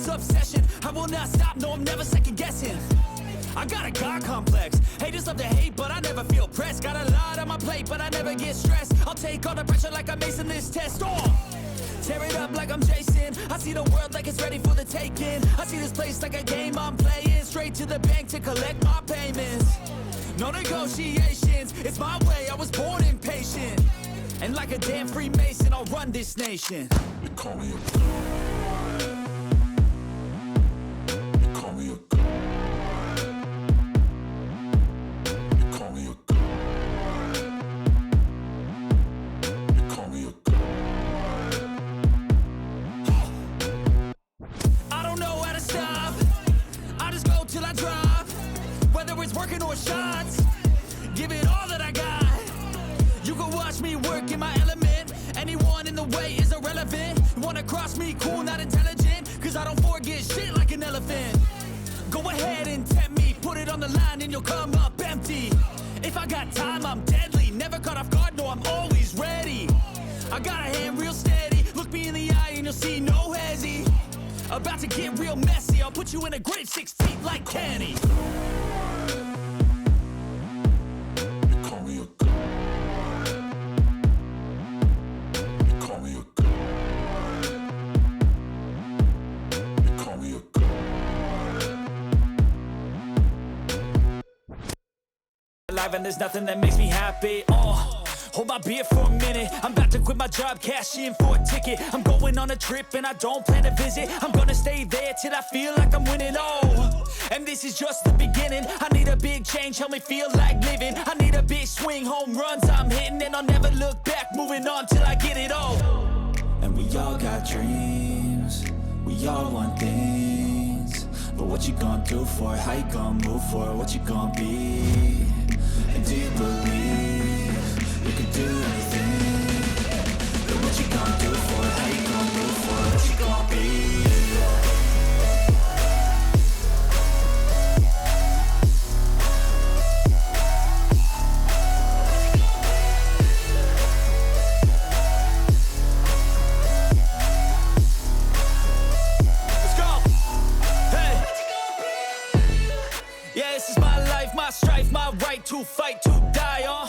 obsession. I will not stop, no, I'm never second guessing. I got a God complex. Haters love to hate, but I never feel pressed. Got a lot on my plate, but I never get stressed. I'll take all the pressure like I'm acing this test. Tear it up like I'm Jason. I see the world like it's ready for the taking. I see this place like a game I'm playing. Straight to the bank to collect my payments. No negotiations, it's my way, I was born impatient. And like a damn Freemason, I'll run this nation. You call me a god. You call me a god. You call me a god. You call me a god. I don't know how to stop. I just go till I drop. Whether it's working or shots, give it all that I got. You can watch me work in my element. Anyone in the way is irrelevant. You wanna cross me, cool, not intelligent. Cause I don't forget shit like an elephant. Go ahead and tempt me, put it on the line and you'll come up empty. If I got time, I'm deadly. Never caught off guard, no, I'm always ready. I got a hand real steady. Look me in the eye and you'll see no hezzy. About to get real messy. I'll put you in a grave 6 feet like Kenny. Alive and there's nothing that makes me happy. Hold my beer for a minute. I'm about to quit my job, cash in for a ticket. I'm going on a trip and I don't plan to visit. I'm gonna stay there till I feel like I'm winning. And this is just the beginning. I need a big change, help me feel like living. I need a big swing, home runs I'm hitting. And I'll never look back, moving on till I get it all. And we all got dreams, we all want things. But what you gonna do for it? How you gonna move for it? What you gonna be? And do you believe you can do anything? But what you gonna do for it? How you gonna move for it? What you gonna be? Let's go! Hey! Yeah, this is my life, my strife, my right to fight, to die on.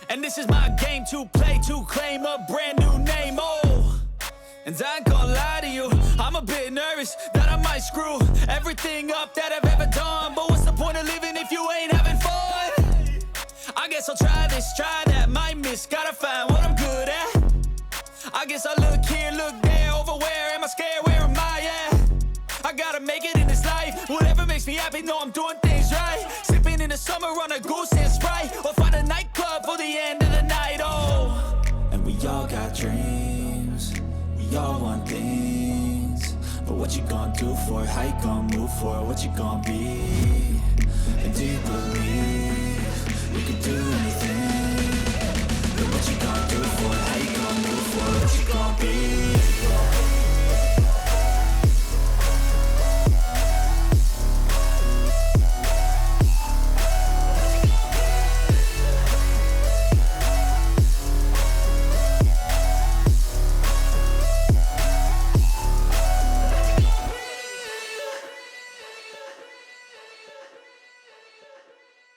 And this is my game to play, to claim a brand new name, And I ain't gonna lie to you, I'm a bit nervous that I might screw everything up that I've ever done. But what's the point of living if you ain't having fun? I guess I'll try this, try that, might miss, gotta find what I'm good at. I guess I look here, look there, over where am I scared, where am I at? I gotta make it in this life, whatever makes me happy, know I'm doing things right. Sipping in the summer on a goose and Sprite, or find a nightclub for the end of the night, And we all got dreams, we all want things. But what you gonna do for it? How you gonna move for it? What you gonna be? And do you believe you can do anything? But what you gonna do for it? How you gonna move for it? What you gonna be?